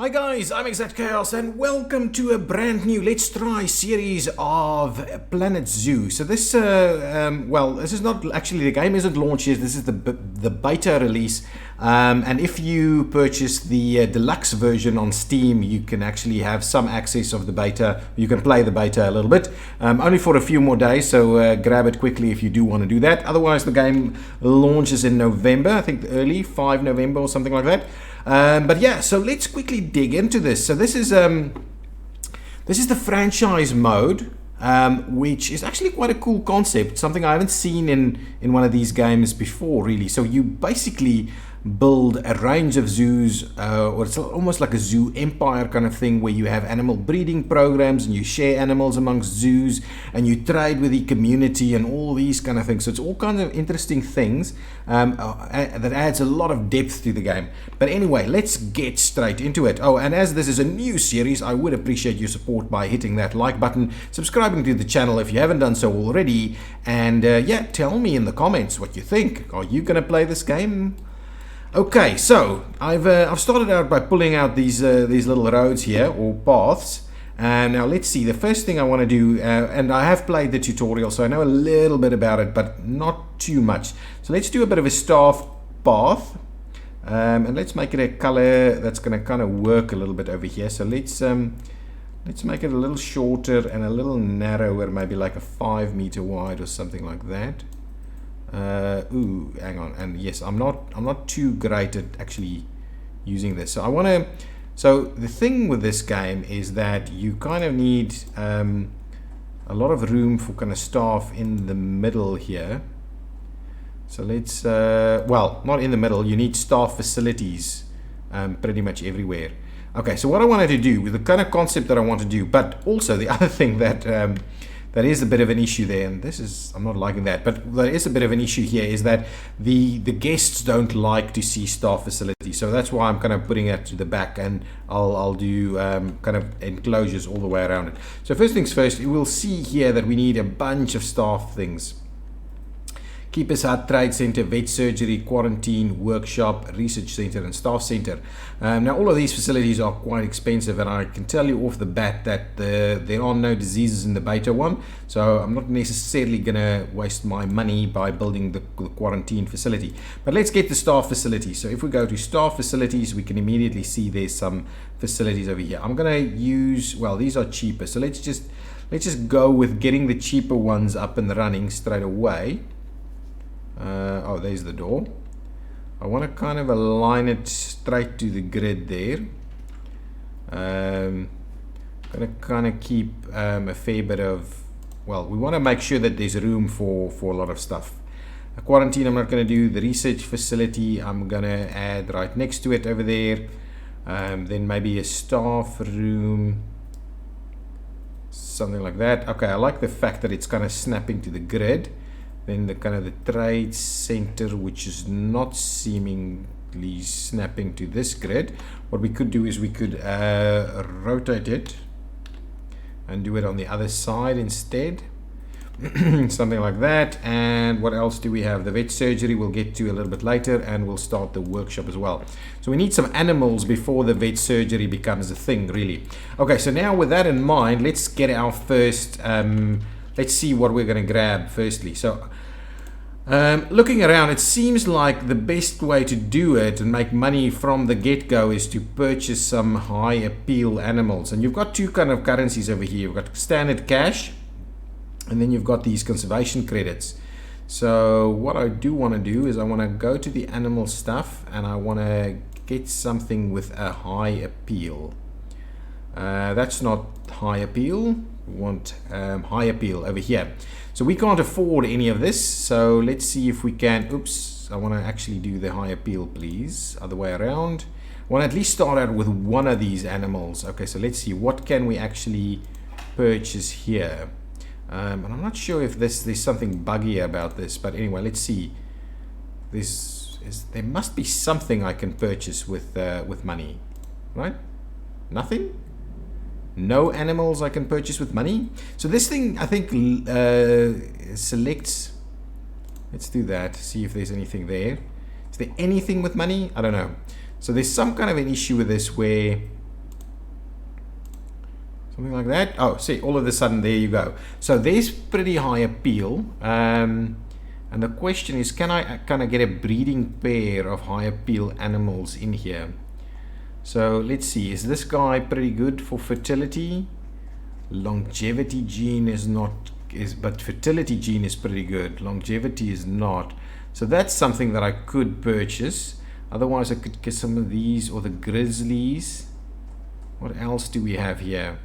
Hi guys, I'm ExactChaos and welcome to a brand new Let's Try series of Planet Zoo. So this, this is not actually, the game isn't launched yet. This is the beta release. And if you purchase the deluxe version on Steam, you can actually have some access of the beta. You can play the beta a little bit, only for a few more days. So grab it quickly if you do want to do that. Otherwise, the game launches in November, I think early 5 November or something like that. But yeah, so let's quickly dig into this. So this is the franchise mode, which is actually quite a cool concept, something I haven't seen in one of these games before, really. So you basically build a range of zoos, or it's almost like a zoo empire kind of thing, where you have animal breeding programs and you share animals amongst zoos and you trade with the community and all these kind of things. So it's all kinds of interesting things that adds a lot of depth to the game. But anyway, let's get straight into it. Oh, and as this is a new series, I would appreciate your support by hitting that like button, subscribing to the channel if you haven't done so already, and yeah, tell me in the comments what you think. Are you going to play this game? Okay, so I've started out by pulling out these little roads here, or paths. And now let's see. The first thing I want to do, and I have played the tutorial, so I know a little bit about it, but not too much. So let's do a bit of a staff path, and let's make it a color that's going to kind of work a little bit over here. So let's make it a little shorter and a little narrower, maybe like a 5 meter wide or something like that. Ooh, hang on, and yes, I'm not too great at actually using this. So the thing with this game is that you kind of need a lot of room for kind of staff in the middle here. So let's well, not in the middle, you need staff facilities pretty much everywhere. Okay, so what I wanted to do with the kind of concept that I want to do, but also the other thing that that is a bit of an issue there, and this is, I'm not liking that, but there is a bit of an issue here, is that the guests don't like to see staff facilities. So that's why I'm kind of putting it to the back, and I'll do kind of enclosures all the way around it. So first things first, you will see here that we need a bunch of staff things. Keeper's Hut, Trade Center, Vet Surgery, Quarantine, Workshop, Research Center, and Staff Center. Now, all of these facilities are quite expensive, and I can tell you off the bat that there are no diseases in the beta one, so I'm not necessarily going to waste my money by building the quarantine facility. But let's get the staff facilities. So if we go to staff facilities, we can immediately see there's some facilities over here. I'm going to use, well, these are cheaper, so let's just go with getting the cheaper ones up and running straight away. Oh, there's the door. I want to kind of align it straight to the grid there. Going to kind of keep a fair bit of, well, we want to make sure that there's room for a lot of stuff. A quarantine I'm not going to do. The research facility I'm going to add right next to it over there. Then maybe a staff room, something like that. Okay, I like the fact that it's kind of snapping to the grid. Then the kind of the trade center, which is not seemingly snapping to this grid. What we could do is we could rotate it and do it on the other side instead. Something like that. And what else do we have? The vet surgery we'll get to a little bit later, and we'll start the workshop as well. So we need some animals before the vet surgery becomes a thing, really. Okay, so now with that in mind, let's get our first let's see what we're going to grab firstly. So looking around, it seems like the best way to do it and make money from the get-go is to purchase some high appeal animals. And you've got two kind of currencies over here. You've got standard cash, and then you've got these conservation credits. So what I do want to do is I want to go to the animal stuff, and I want to get something with a high appeal. That's not high appeal. We want high appeal over here. So we can't afford any of this. So let's see if we can. Oops, I want to actually do the high appeal, please. Other way around. I want to at least start out with one of these animals. Okay, so let's see. What can we actually purchase here? And I'm not sure if there's something buggy about this. But anyway, let's see. There must be something I can purchase with money. Right? Nothing? No animals I can purchase with money. So this thing, I think, selects. Let's do that. See if there's anything there. Is there anything with money? I don't know. So there's some kind of an issue with this where Something like that. Oh, see, all of a sudden, there you go. So there's pretty high appeal. And the question is, can I kind of get a breeding pair of high appeal animals in here? So let's see, is this guy pretty good for fertility? Longevity gene is not, but fertility gene is pretty good. Longevity is not. So that's something that I could purchase. Otherwise, I could get some of these or the grizzlies. What else do we have here?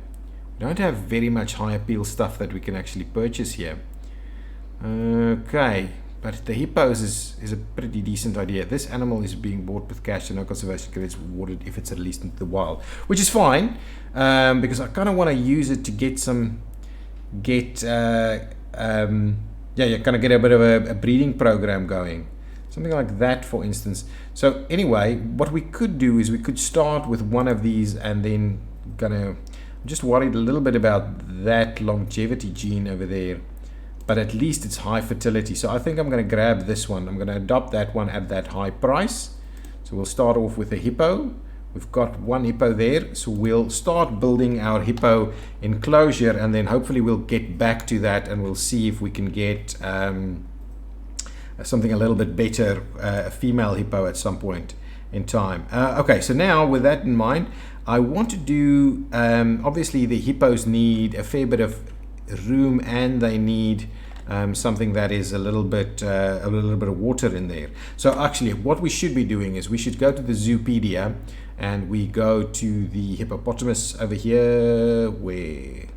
We don't have very much high appeal stuff that we can actually purchase here. Okay, but the hippos is a pretty decent idea. This animal is being bought with cash and no conservation credits rewarded if it's released into the wild, which is fine, because I kind of want to use it to get some, kind of get a bit of a breeding program going. Something like that, for instance. So anyway, what we could do is we could start with one of these and then I'm just worried a little bit about that longevity gene over there. But at least it's high fertility. So I think I'm going to grab this one. I'm going to adopt that one at that high price. So we'll start off with a hippo. We've got one hippo there. So we'll start building our hippo enclosure, and then hopefully we'll get back to that and we'll see if we can get something a little bit better, a female hippo at some point in time. Okay, so now with that in mind, I want to do, obviously the hippos need a fair bit of room, and they need something that is a little bit of water in there. So actually what we should be doing is we should go to the Zoopedia and we go to the hippopotamus over here. Where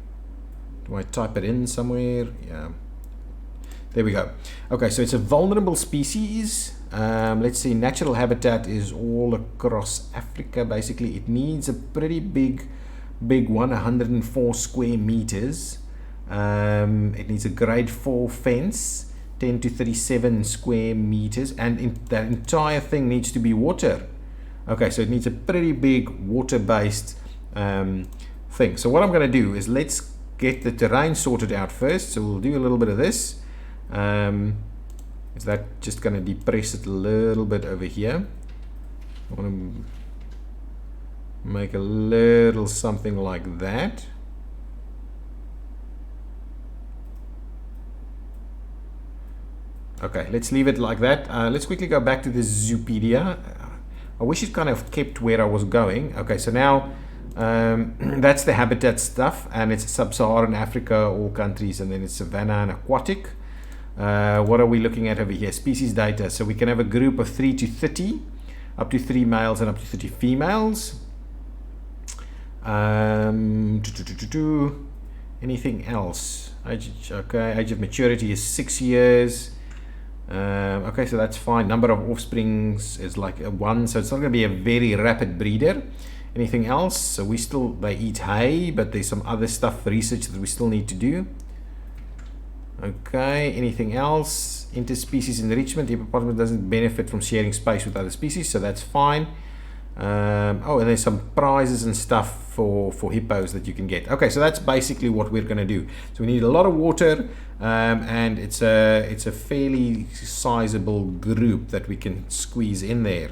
do I type it in somewhere? Yeah, there we go. Okay, so it's a vulnerable species. Let's see, natural habitat is all across Africa. Basically it needs a pretty big one, 104 square meters. It needs a grade 4 fence, 10 to 37 square meters, and that entire thing needs to be water. Okay, so it needs a pretty big water-based thing. So what I'm going to do is let's get the terrain sorted out first. So we'll do a little bit of this. Is that just going to depress it a little bit over here? I want to make a little something like that. Okay, let's leave it like that. Let's quickly go back to the Zoopedia. I wish it kind of kept where I was going. Okay, so now that's the habitat stuff, and it's sub-Saharan Africa, all countries, and then it's savanna and aquatic. What are we looking at over here? Species data. So we can have a group of 3 to 30, up to 3 males and up to 30 females. Anything else? Okay, age of maturity is 6 years. Okay, so that's fine. Number of offsprings is like 1, so it's not going to be a very rapid breeder. Anything else? So they eat hay, but there's some other stuff, research that we still need to do. Okay, anything else? Interspecies enrichment. The hippopotamus doesn't benefit from sharing space with other species, so that's fine. Oh, and there's some prizes and stuff for hippos that you can get. Okay, so that's basically what we're going to do. So we need a lot of water, and it's a fairly sizable group that we can squeeze in there.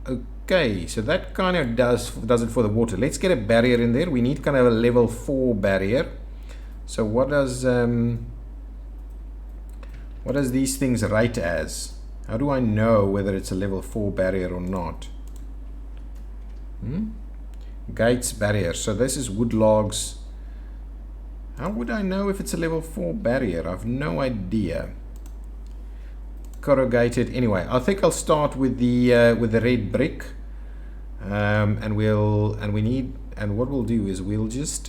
Okay, so that kind of does it for the water. Let's get a barrier in there. We need kind of a level 4 barrier. So what does these things rate as? How do I know whether it's a level 4 barrier or not? Gates barrier. So this is wood logs. How would I know if it's a level 4 barrier? I've no idea. Corrugated. Anyway, I think I'll start with the red brick, and what we'll do is we'll just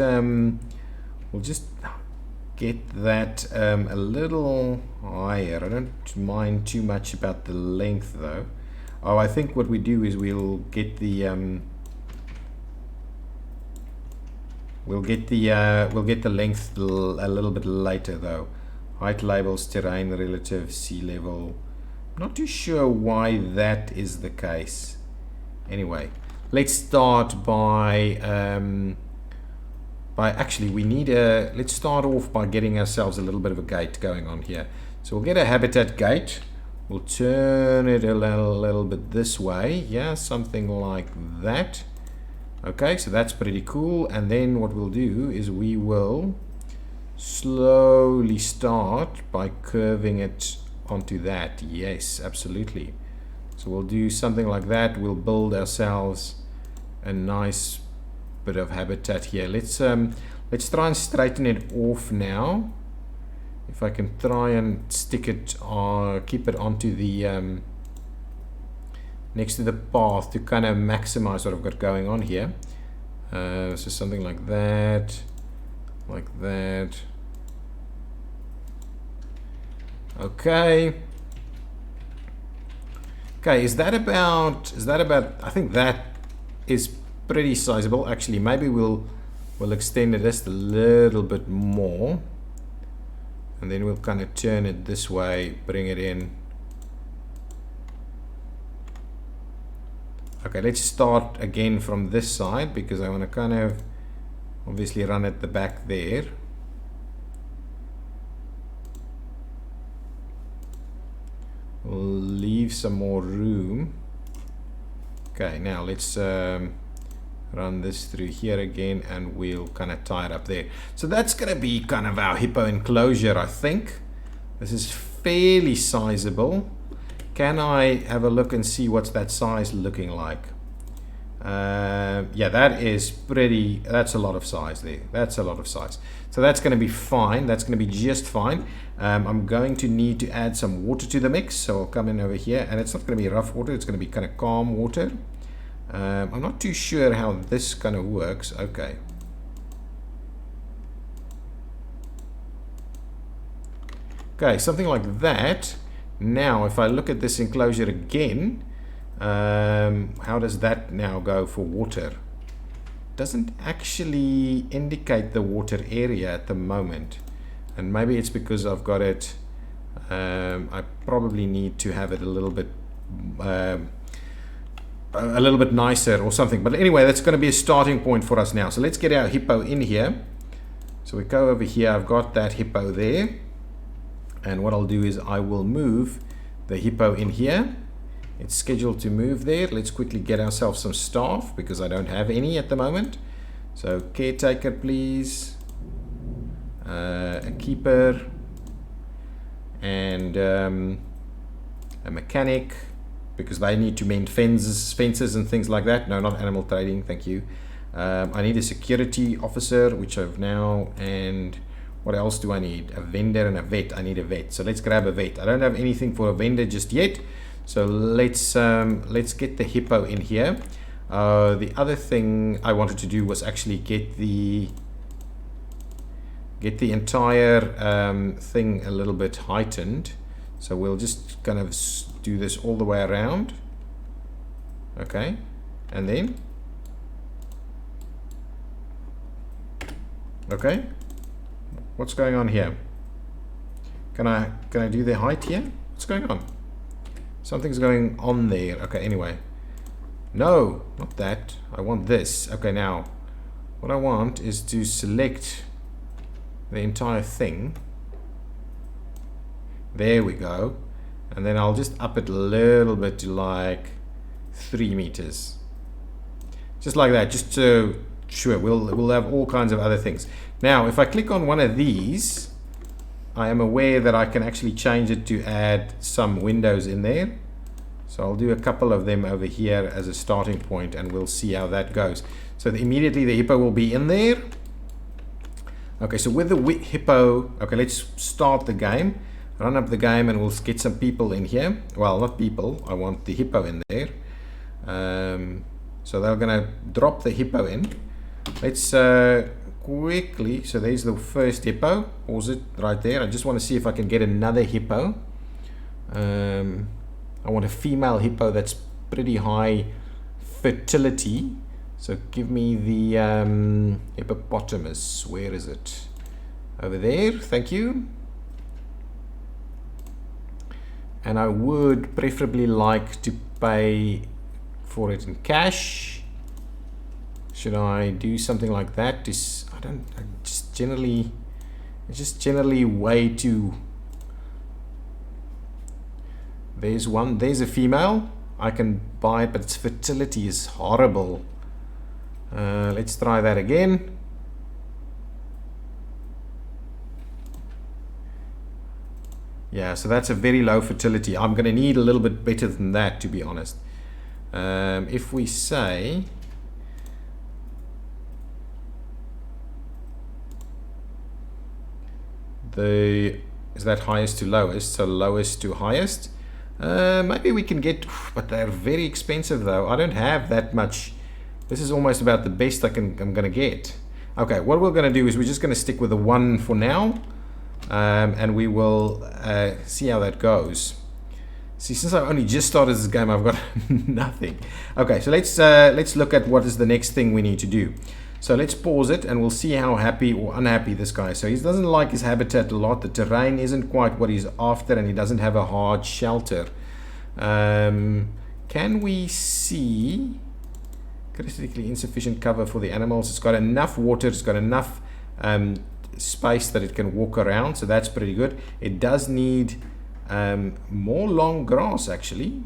get that a little higher. I don't mind too much about the length though. Oh, I think what we do is we'll get the length a little bit later though. Height labels, terrain relative, sea level. Not too sure why that is the case. Anyway, let's start by actually we need let's start off by getting ourselves a little bit of a gate going on here. So we'll get a habitat gate. We'll turn it a little bit this way. Yeah, something like that. Okay, so that's pretty cool. And then what we'll do is we will slowly start by curving it onto that. Yes, absolutely. So we'll do something like that. We'll build ourselves a nice bit of habitat here. Let's try and straighten it off now. If I can try and stick it or keep it onto the next to the path to kind of maximize what I've got going on here. So something like that, like that. Okay. Okay, is that about, I think that is pretty sizable. Actually, maybe we'll extend it just a little bit more. And then we'll kind of turn it this way, bring it in. Okay, let's start again from this side because I want to kind of obviously run at the back there. We'll leave some more room. Okay, now let's run this through here again and we'll kind of tie it up there. So that's going to be kind of our hippo enclosure, I think. This is fairly sizable. Can I have a look and see what's that size looking like? Yeah, that's a lot of size there. That's a lot of size. So that's going to be fine. That's going to be just fine. I'm going to need to add some water to the mix. So I'll come in over here and it's not going to be rough water. It's going to be kind of calm water. I'm not too sure how this kind of works. Okay. Okay, something like that. Now, if I look at this enclosure again, how does that now go for water? Doesn't actually indicate the water area at the moment. And maybe it's because I've got it, I probably need to have it a little bit nicer or something. But anyway, that's going to be a starting point for us now. So let's get our hippo in here. So we go over here. I've got that hippo there. And what I'll do is I will move the hippo in here. It's scheduled to move there. Let's quickly get ourselves some staff because I don't have any at the moment. So caretaker, please. A keeper. And a mechanic, because they need to mend fences and things like that. No, not animal trading, thank you. I need a security officer, which I've now, and what else do I need? A vendor and a vet. I need a vet. So let's grab a vet. I don't have anything for a vendor just yet. So let's get the hippo in here. The other thing I wanted to do was actually get the entire thing a little bit heightened. So we'll just kind of do this all the way around. Okay, and then okay. What's going on here? Can I do the height here? What's going on? Something's going on there. Okay, anyway. No, not that. I want this. Okay, now what I want is to select the entire thing. There we go. And then I'll just up it a little bit to like 3 meters. Just like that, just to sure we'll have all kinds of other things. Now, if I click on one of these, I am aware that I can actually change it to add some windows in there. So I'll do a couple of them over here as a starting point and we'll see how that goes. So immediately the hippo will be in there. Okay, so with the hippo, okay, let's start the game. Run up the game and we'll get some people in here. Well, not people, I want the hippo in there. So they're gonna drop the hippo in. Let's quickly, so there's the first hippo. Pause it right there. I just want to see if I can get another hippo. I want a female hippo that's pretty high fertility. So give me the hippopotamus. Where is it? Over there, thank you. And I would preferably like to pay for it in cash. Should I do something like that? It's just generally way too. There's a female. I can buy it, but its fertility is horrible. Let's try that again. Yeah, so that's a very low fertility. I'm going to need a little bit better than that, to be honest. If we say is that highest to lowest, so lowest to highest, maybe we can get, but they're very expensive though. I don't have that much. This is almost about the best I'm going to get. Okay, what we're going to do is we're just going to stick with the 1 for now, and we will see how that goes. See, since I only just started this game, I've got nothing. Okay, so let's look at what is the next thing we need to do. So let's pause it and we'll see how happy or unhappy this guy is. So he doesn't like his habitat a lot. The terrain isn't quite what he's after, and he doesn't have a hard shelter. Can we see critically insufficient cover for the animals? It's got enough water, it's got enough space that it can walk around, so that's pretty good. It does need more long grass actually.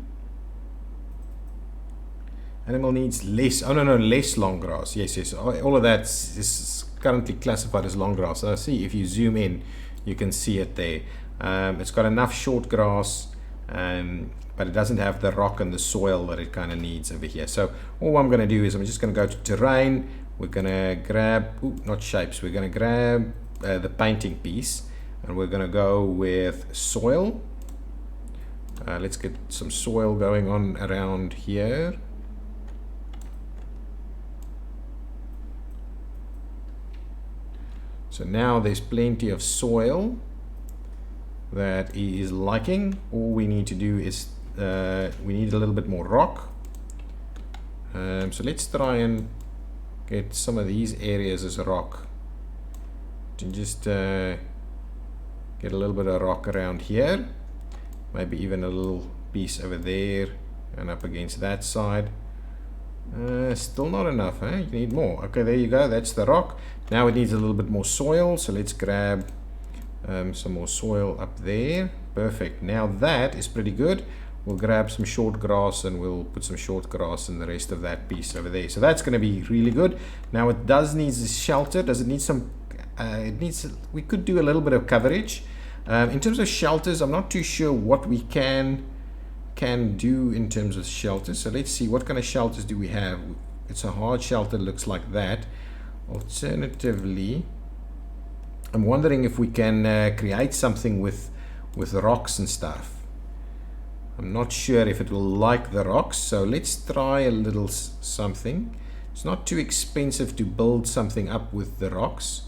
Animal needs less, less long grass. Yes, all of that is currently classified as long grass. So see, if you zoom in, you can see it there. It's got enough short grass, but it doesn't have the rock and the soil that it kind of needs over here. So all I'm going to do is I'm just going to go to terrain. We're going to grab, not shapes, we're going to grab the painting piece, and we're going to go with soil. Let's get some soil going on around here. So now there's plenty of soil that he is liking. All we need to do is we need a little bit more rock. So let's try and get some of these areas as rock. To just get a little bit of rock around here. Maybe even a little piece over there and up against that side. Still not enough, huh? You need more. Okay, there you go. That's the rock. Now it needs a little bit more soil, so let's grab some more soil up there. Perfect. Now that is pretty good. We'll grab some short grass and we'll put some short grass in the rest of that piece over there. So that's going to be really good. Now it does need shelter. Does it need some? We could do a little bit of coverage. In terms of shelters, I'm not too sure what we can do in terms of shelters. So let's see, what kind of shelters do we have? It's a hard shelter, looks like that. Alternatively, I'm wondering if we can create something with rocks and stuff. I'm not sure if it will like the rocks, so let's try a little something. It's not too expensive to build something up with the rocks.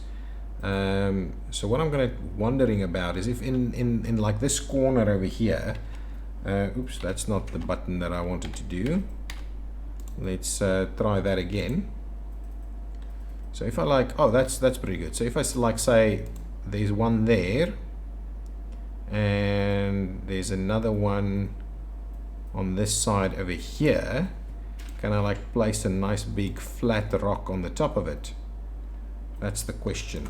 So what I'm wondering about is if in like this corner over here, oops, that's not the button that I wanted to do. Let's try that again. So if I like, oh, that's pretty good. So if I like say there's one there and there's another one on this side over here, can I like place a nice big flat rock on the top of it? That's the question.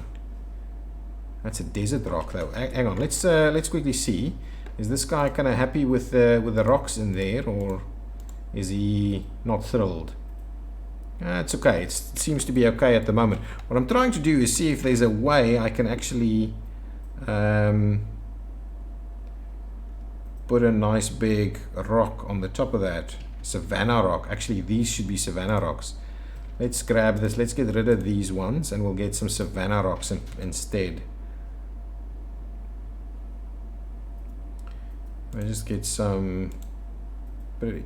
That's a desert rock though. Hang on, let's quickly see. Is this guy kind of happy with the rocks in there, or is he not thrilled? It's okay. It seems to be okay at the moment. What I'm trying to do is see if there's a way I can actually put a nice big rock on the top of that. Savannah rock. Actually, these should be savannah rocks. Let's grab this. Let's get rid of these ones and we'll get some savannah rocks instead. I just get some,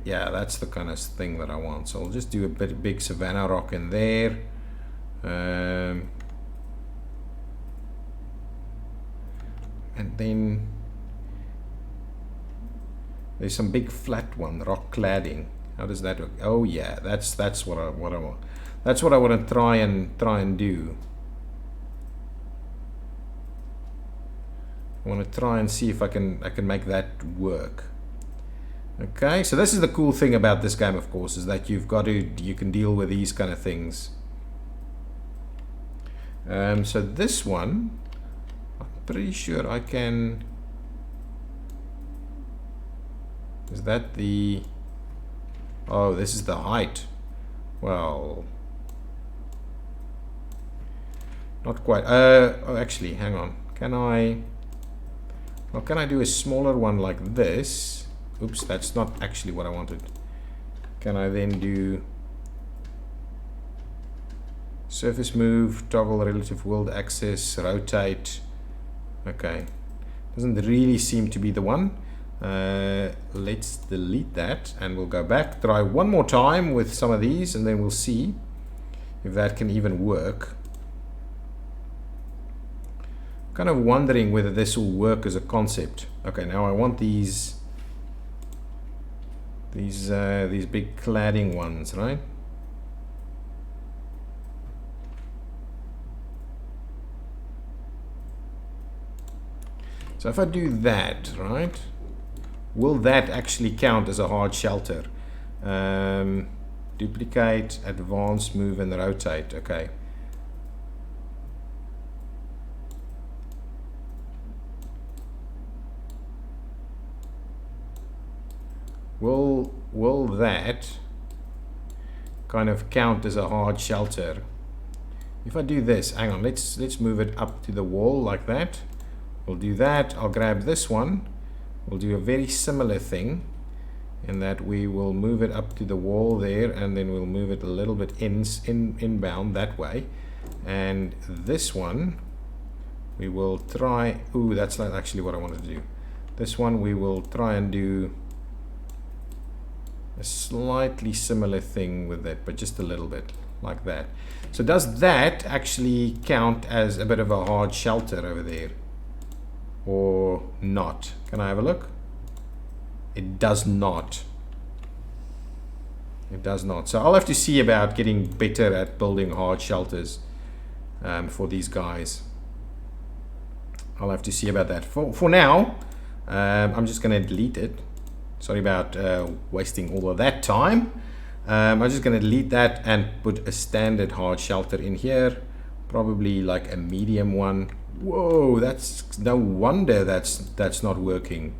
yeah, that's the kind of thing that I want. So I'll just do a big savannah rock in there. And then there's some big flat one, rock cladding. How does that look? Oh yeah, that's what I want. That's what I want to try and do. I want to try and see if I can make that work. Okay, so this is the cool thing about this game, of course, is that you can deal with these kind of things. So this one, I'm pretty sure I can. Is that the? Oh, this is the height. Well, Not quite. Oh, actually, hang on. Can I... Well, can I do a smaller one like this? Oops, that's not actually what I wanted. Can I then do surface move, toggle relative world axis, rotate? Okay. Doesn't really seem to be the one. Let's delete that and we'll go back. Try one more time with some of these and then we'll see if that can even work. Kind of wondering whether this will work as a concept. Okay, now I want these big cladding ones, right? So if I do that, right, will that actually count as a hard shelter? Duplicate, advance, move, and rotate. Okay. Will that kind of count as a hard shelter? If I do this, hang on, let's move it up to the wall like that. We'll do that. I'll grab this one. We'll do a very similar thing in that we will move it up to the wall there and then we'll move it a little bit inbound that way. And this one we will try, ooh, that's not actually what I wanted to do. This one we will try and do a slightly similar thing with it, but just a little bit like that. So does that actually count as a bit of a hard shelter over there or not? Can I have a look? It does not. It does not. So I'll have to see about getting better at building hard shelters for these guys. I'll have to see about that. For now, I'm just going to delete it. Sorry about wasting all of that time. I'm just going to delete that and put a standard hard shelter in here. Probably like a medium one. Whoa, that's no wonder that's not working.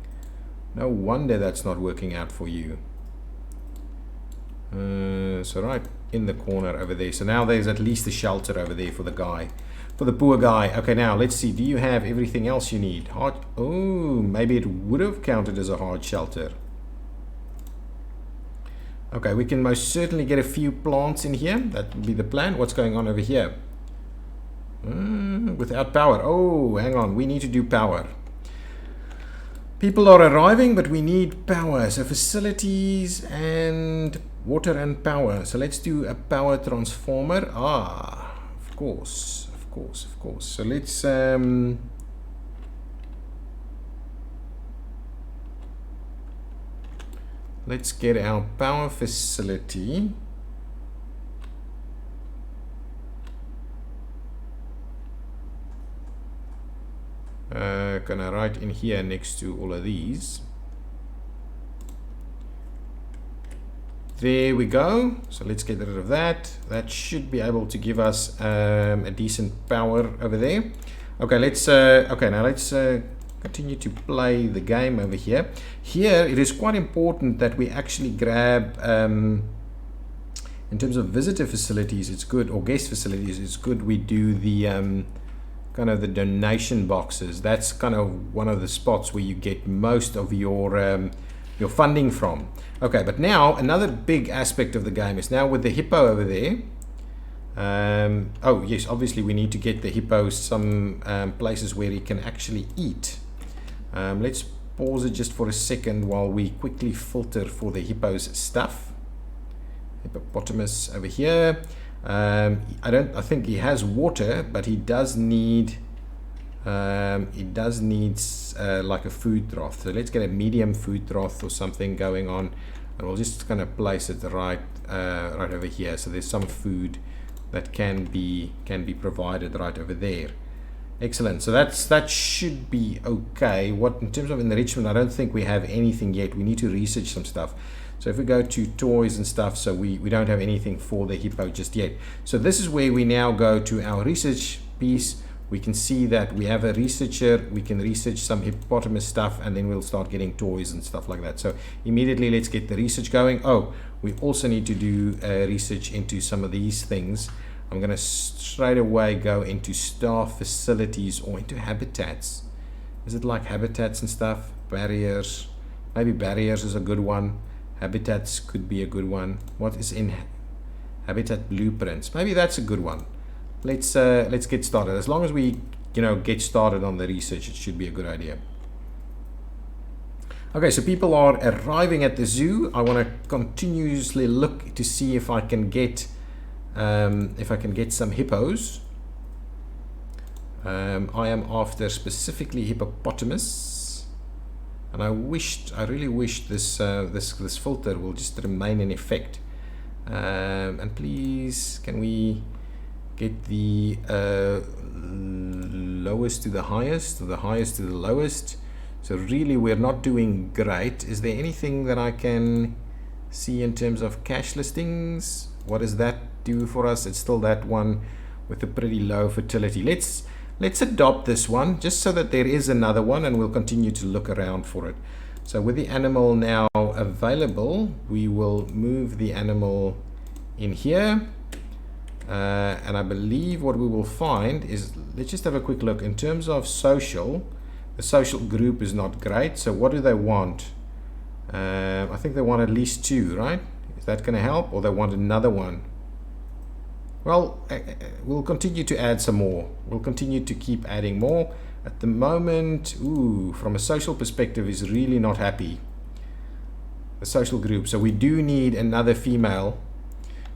No wonder that's not working out for you. So right in the corner over there. So now there's at least a shelter over there for the guy. For the poor guy. Okay, now let's see. Do you have everything else you need? Hard. Oh, maybe it would have counted as a hard shelter. Okay, we can most certainly get a few plants in here. That would be the plan. What's going on over here? Without power. Oh, hang on. We need to do power. People are arriving, but we need power. So facilities and water and power. So let's do a power transformer. Ah, of course. Of course, of course. So let's get our power facility. Gonna write in here next to all of these. There we go. So let's get rid of that. That should be able to give us a decent power over there. Okay, let's continue to play the game over here. Here it is quite important that we actually grab in terms of visitor facilities, it's good, or guest facilities, it's good we do the kind of the donation boxes. That's kind of one of the spots where you get most of your funding from. Okay, but now another big aspect of the game is now with the hippo over there. Oh yes, obviously we need to get the hippo some places where he can actually eat. Let's pause it just for a second while we quickly filter for the hippo's stuff. Hippopotamus over here. I think he has water, but he does need like a food trough. So let's get a medium food trough or something going on, and we'll just kind of place it right over here. So there's some food that can be provided right over there. Excellent. So that should be okay. What in terms of enrichment, I don't think we have anything yet. We need to research some stuff. So if we go to toys and stuff, so we don't have anything for the hippo just yet. So this is where we now go to our research piece. We can see that we have a researcher. We can research some hippopotamus stuff, and then we'll start getting toys and stuff like that. So immediately let's get the research going. Oh, we also need to do research into some of these things. I'm going to straight away go into staff facilities or into habitats. Is it like habitats and stuff? Barriers. Maybe barriers is a good one. Habitats could be a good one. What is in habitat blueprints? Maybe that's a good one. Let's get started. As long as we, get started on the research, it should be a good idea. Okay, so people are arriving at the zoo. I want to continuously look to see if I can get some hippos. I am after specifically hippopotamus. And I really wish this this filter will just remain in effect. And please, can we get the lowest to the highest, or the highest to the lowest? So really, we're not doing great. Is there anything that I can see in terms of cash listings? What does that do for us? It's still that one with a pretty low fertility. Let's adopt this one just so that there is another one, and we'll continue to look around for it. So with the animal now available, we will move the animal in here. And I believe what we will find is, let's just have a quick look. In terms of social, the social group is not great. So what do they want? I think they want at least 2, right? Is that going to help? Or they want another one? Well, we'll continue to add some more. We'll continue to keep adding more. At the moment, from a social perspective, is really not happy. The social group. So we do need another female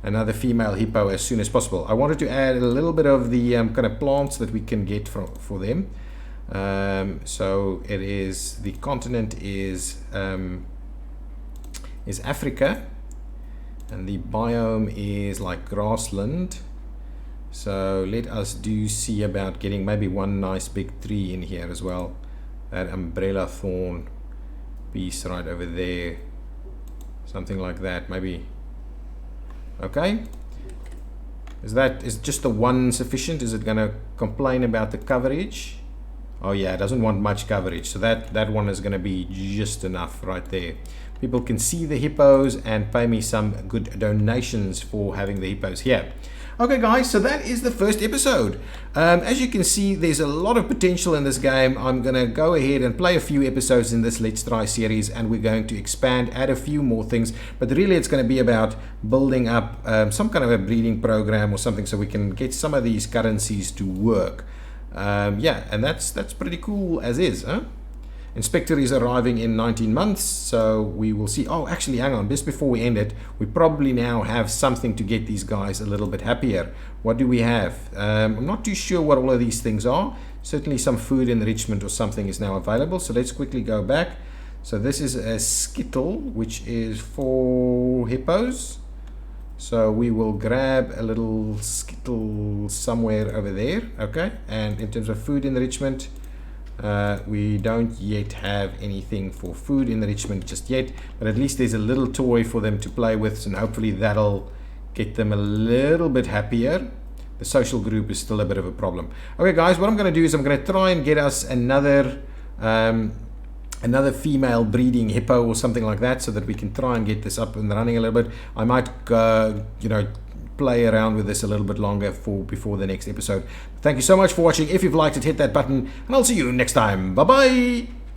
hippo as soon as possible. I wanted to add a little bit of the kind of plants that we can get for them. So it is, the continent is Africa. And the biome is like grassland. So let us see about getting maybe one nice big tree in here as well. That umbrella thorn piece right over there. Something like that, maybe. Okay. Is just the one sufficient? Is it going to complain about the coverage? Oh yeah, it doesn't want much coverage. So that one is going to be just enough right there. People can see the hippos and pay me some good donations for having the hippos here. Okay guys, so that is the first episode. As you can see, there's a lot of potential in this game. I'm going to go ahead and play a few episodes in this Let's Try series, and we're going to expand, add a few more things. But really it's going to be about building up some kind of a breeding program or something so we can get some of these currencies to work. Yeah, and that's pretty cool as is, huh? Inspector is arriving in 19 months, so we will see. Oh, actually, hang on. Just before we end it, we probably now have something to get these guys a little bit happier. What do we have? I'm not too sure what all of these things are. Certainly some food enrichment or something is now available. So let's quickly go back. So this is a skittle, which is for hippos. So we will grab a little skittle somewhere over there. Okay. And in terms of food enrichment, we don't yet have anything for food enrichment just yet, but at least there's a little toy for them to play with, and hopefully that'll get them a little bit happier. The social group is still a bit of a problem. Okay guys, what I'm going to do is I'm going to try and get us another female breeding hippo or something like that, so that we can try and get this up and running a little bit. I might play around with this a little bit longer before the next episode. Thank you so much for watching. If you've liked it, hit that button, and I'll see you next time. Bye bye.